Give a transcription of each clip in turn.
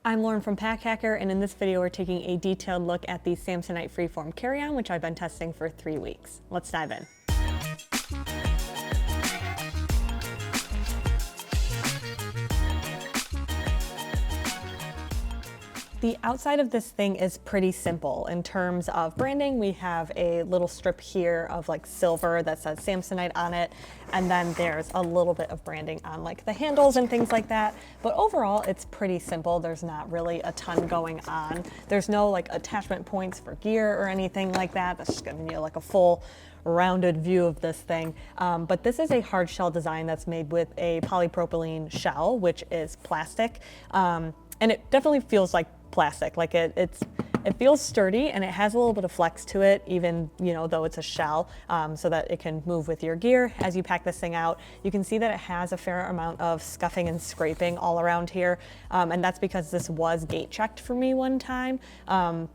I'm Lauren from Pack Hacker, and in this video we're taking a detailed look at the Samsonite Freeform Carry-On, which I've been testing for 3 weeks. Let's dive in. The outside of this thing is pretty simple. In terms of branding, we have a little strip here of like silver that says Samsonite on it, and then there's a little bit of branding on like the handles and things like that. But overall, it's pretty simple. There's not really a ton going on. There's no like attachment points for gear or anything like that. That's just giving you like a full rounded view of this thing. But this is a hard shell design that's made with a polypropylene shell, which is plastic. And it definitely feels like plastic. Like it feels sturdy, and it has a little bit of flex to it, even though it's a shell, so that it can move with your gear. As you pack this thing out, you can see that it has a fair amount of scuffing and scraping all around here, and that's because this was gate checked for me one time.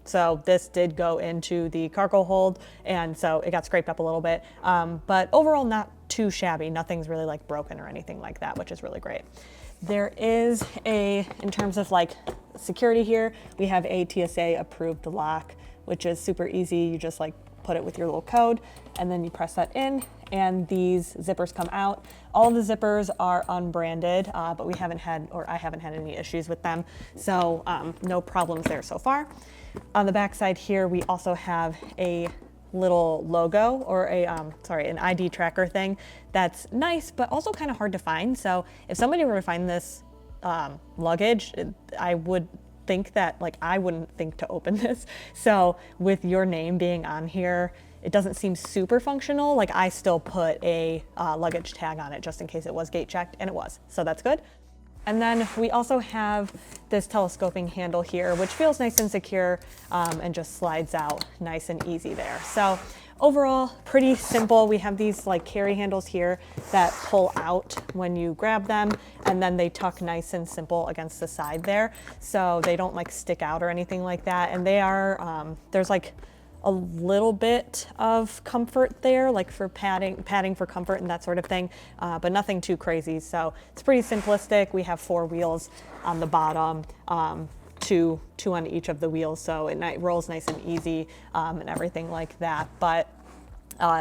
So this did go into the cargo hold, and so it got scraped up a little bit, but overall not too shabby. Nothing's really like broken or anything like that, which is really great. There is in terms of like security here, we have a TSA approved lock, which is super easy. You just like put it with your little code, and then you press that in, and these zippers come out. All of the zippers are unbranded, but I haven't had any issues with them. So no problems there so far. On the back side here, we also have a little logo, or an ID tracker thing that's nice, but also kind of hard to find. So if somebody were to find this luggage, I would think that I wouldn't think to open this. So with your name being on here, it doesn't seem super functional. Like, I still put a luggage tag on it just in case it was gate checked, and it was, so that's good. And then we also have this telescoping handle here, which feels nice and secure, and just slides out nice and easy there. So overall, pretty simple. We have these like carry handles here that pull out when you grab them, and then they tuck nice and simple against the side there. So they don't like stick out or anything like that. And they are, there's like a little bit of comfort there, like for padding for comfort and that sort of thing, but nothing too crazy. So it's pretty simplistic. We have 4 wheels on the bottom, two on each of the wheels, so it rolls nice and easy, and everything like that. But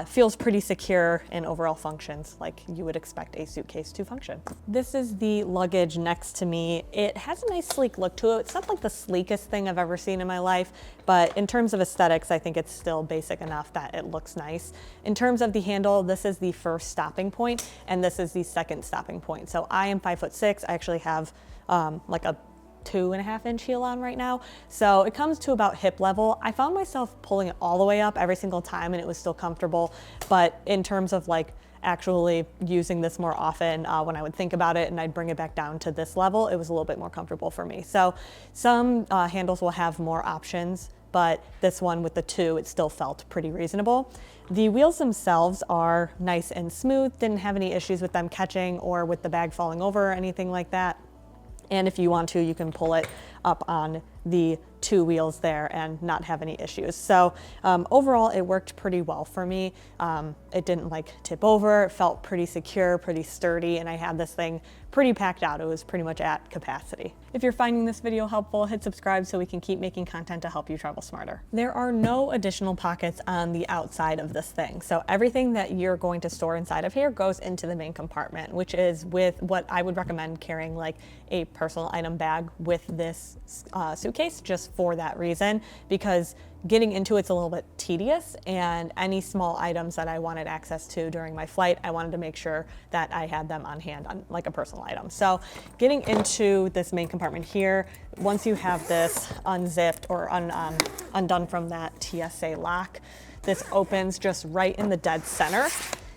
feels pretty secure and overall functions like you would expect a suitcase to function. This is the luggage next to me. It has a nice sleek look to it. It's not like the sleekest thing I've ever seen in my life, but in terms of aesthetics, I think it's still basic enough that it looks nice. In terms of the handle, this is the first stopping point, and this is the second stopping point. So I am 5'6". I actually have like a 2.5-inch heel on right now, so it comes to about hip level. I found myself pulling it all the way up every single time, and it was still comfortable. But in terms of like actually using this more often, when I would think about it and I'd bring it back down to this level, it was a little bit more comfortable for me. So some handles will have more options, but this one with the 2, it still felt pretty reasonable. The wheels themselves are nice and smooth. Didn't have any issues with them catching or with the bag falling over or anything like that. And if you want to, you can pull it up on the 2 wheels there and not have any issues. So overall, it worked pretty well for me. It didn't like tip over. It felt pretty secure, pretty sturdy, and I had this thing pretty packed out. It was pretty much at capacity. If you're finding this video helpful, hit subscribe so we can keep making content to help you travel smarter. There are no additional pockets on the outside of this thing. So everything that you're going to store inside of here goes into the main compartment, which is with what I would recommend carrying like a personal item bag with this suitcase, just for that reason, because getting into it's a little bit tedious, and any small items that I wanted access to during my flight, I wanted to make sure that I had them on hand on like a personal item. So getting into this main compartment here, once you have this unzipped or undone from that TSA lock, this opens just right in the dead center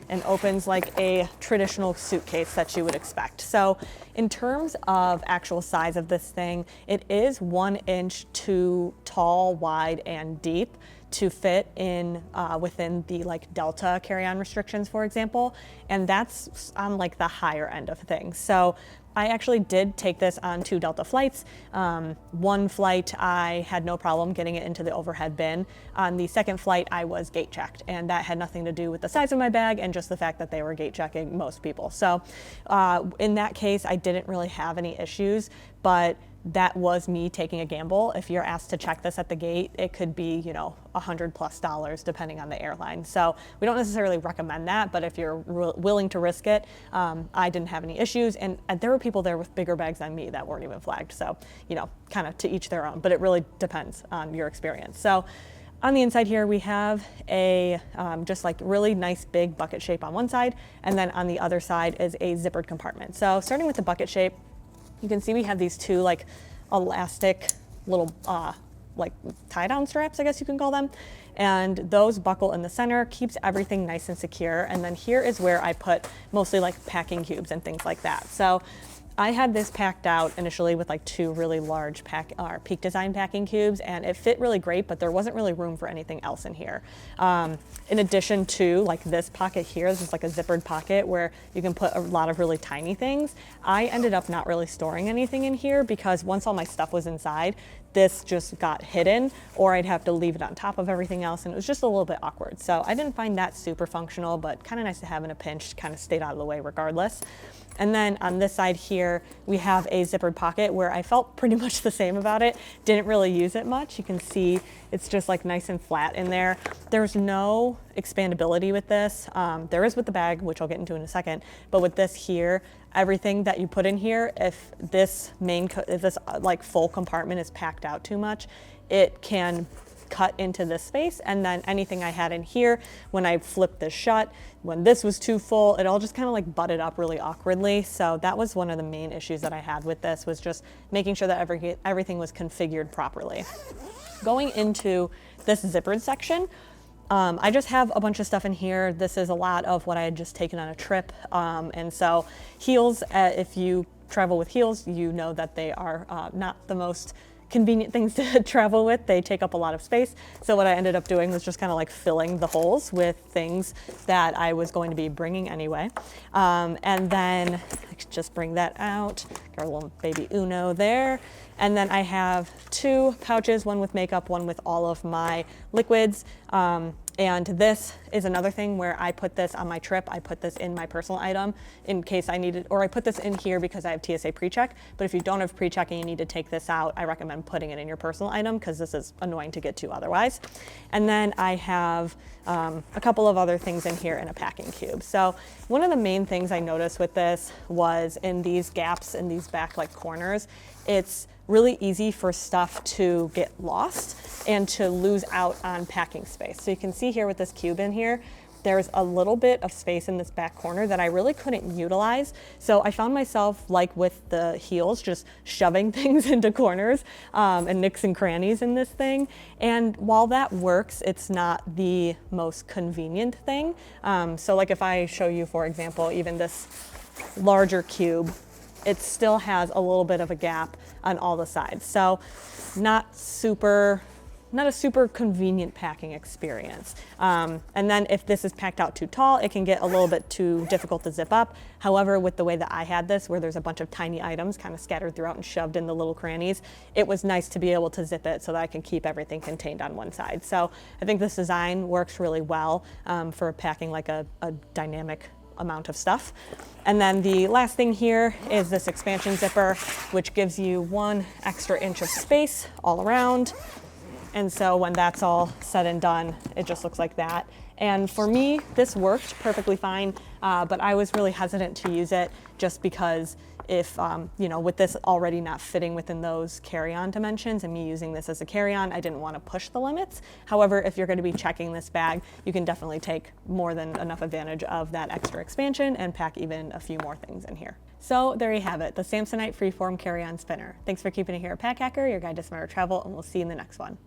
and opens like a traditional suitcase that you would expect. So in terms of actual size of this thing, it is 1 inch too tall, wide, and deep to fit in within the like Delta carry-on restrictions, for example, and that's on like the higher end of things. So I actually did take this on 2 Delta flights. One flight, I had no problem getting it into the overhead bin. On the second flight, I was gate checked, and that had nothing to do with the size of my bag and just the fact that they were gate checking most people. So in that case, I didn't really have any issues, but that was me taking a gamble. If you're asked to check this at the gate, it could be, you know, $100+ depending on the airline. So we don't necessarily recommend that, but if you're willing to risk it, I didn't have any issues. And there were people there with bigger bags than me that weren't even flagged. So, you know, kind of to each their own, but it really depends on your experience. So on the inside here, we have a just like really nice big bucket shape on one side, and then on the other side is a zippered compartment. So starting with the bucket shape, you can see we have these two like elastic little like tie down straps, I guess you can call them. And those buckle in the center, keeps everything nice and secure. And then here is where I put mostly like packing cubes and things like that. So I had this packed out initially with like two really large Peak Design packing cubes, and it fit really great, but there wasn't really room for anything else in here. In addition to like this pocket here, this is like a zippered pocket where you can put a lot of really tiny things. I ended up not really storing anything in here because once all my stuff was inside, this just got hidden, or I'd have to leave it on top of everything else, and it was just a little bit awkward. So I didn't find that super functional, but kind of nice to have in a pinch, kind of stayed out of the way regardless. And then on this side here, we have a zippered pocket where I felt pretty much the same about it. Didn't really use it much. You can see it's just like nice and flat in there. There's no expandability with this. There is with the bag, which I'll get into in a second, but with this here, everything that you put in here, if this like full compartment is packed out too much, it can cut into this space. And then anything I had in here, when I flipped this shut, when this was too full, it all just kind of like butted up really awkwardly. So that was one of the main issues that I had with this, was just making sure that everything was configured properly. Going into this zippered section, I just have a bunch of stuff in here. This is a lot of what I had just taken on a trip. And so heels, if you travel with heels, you know that they are not the most convenient things to travel with. They take up a lot of space. So what I ended up doing was just kind of like filling the holes with things that I was going to be bringing anyway. And then just bring that out, got a little baby Uno there. And then I have two pouches, one with makeup, one with all of my liquids. And this is another thing where I put this on my trip. I put this in my personal item in case I needed, or I put this in here because I have TSA pre-check. But if you don't have pre-check and you need to take this out, I recommend putting it in your personal item because this is annoying to get to otherwise. And then I have a couple of other things in here in a packing cube. So one of the main things I noticed with this was in these gaps in these back like corners, it's really easy for stuff to get lost and to lose out on packing space. So you can see here with this cube in here, there's a little bit of space in this back corner that I really couldn't utilize. So I found myself, like with the heels, just shoving things into corners and nooks and crannies in this thing. And while that works, it's not the most convenient thing. So like if I show you, for example, even this larger cube, it still has a little bit of a gap on all the sides. So not a super convenient packing experience. And then if this is packed out too tall, it can get a little bit too difficult to zip up. However, with the way that I had this, where there's a bunch of tiny items kind of scattered throughout and shoved in the little crannies, it was nice to be able to zip it so that I can keep everything contained on one side. So I think this design works really well for packing like a dynamic amount of stuff. And then the last thing here is this expansion zipper, which gives you 1 extra inch of space all around. And so when that's all said and done, it just looks like that. And for me, this worked perfectly fine, but I was really hesitant to use it just because if, you know, with this already not fitting within those carry-on dimensions and me using this as a carry-on, I didn't want to push the limits. However, if you're going to be checking this bag, you can definitely take more than enough advantage of that extra expansion and pack even a few more things in here. So there you have it, the Samsonite Freeform Carry-On Spinner. Thanks for keeping it here at Pack Hacker, your guide to smarter travel, and we'll see you in the next one.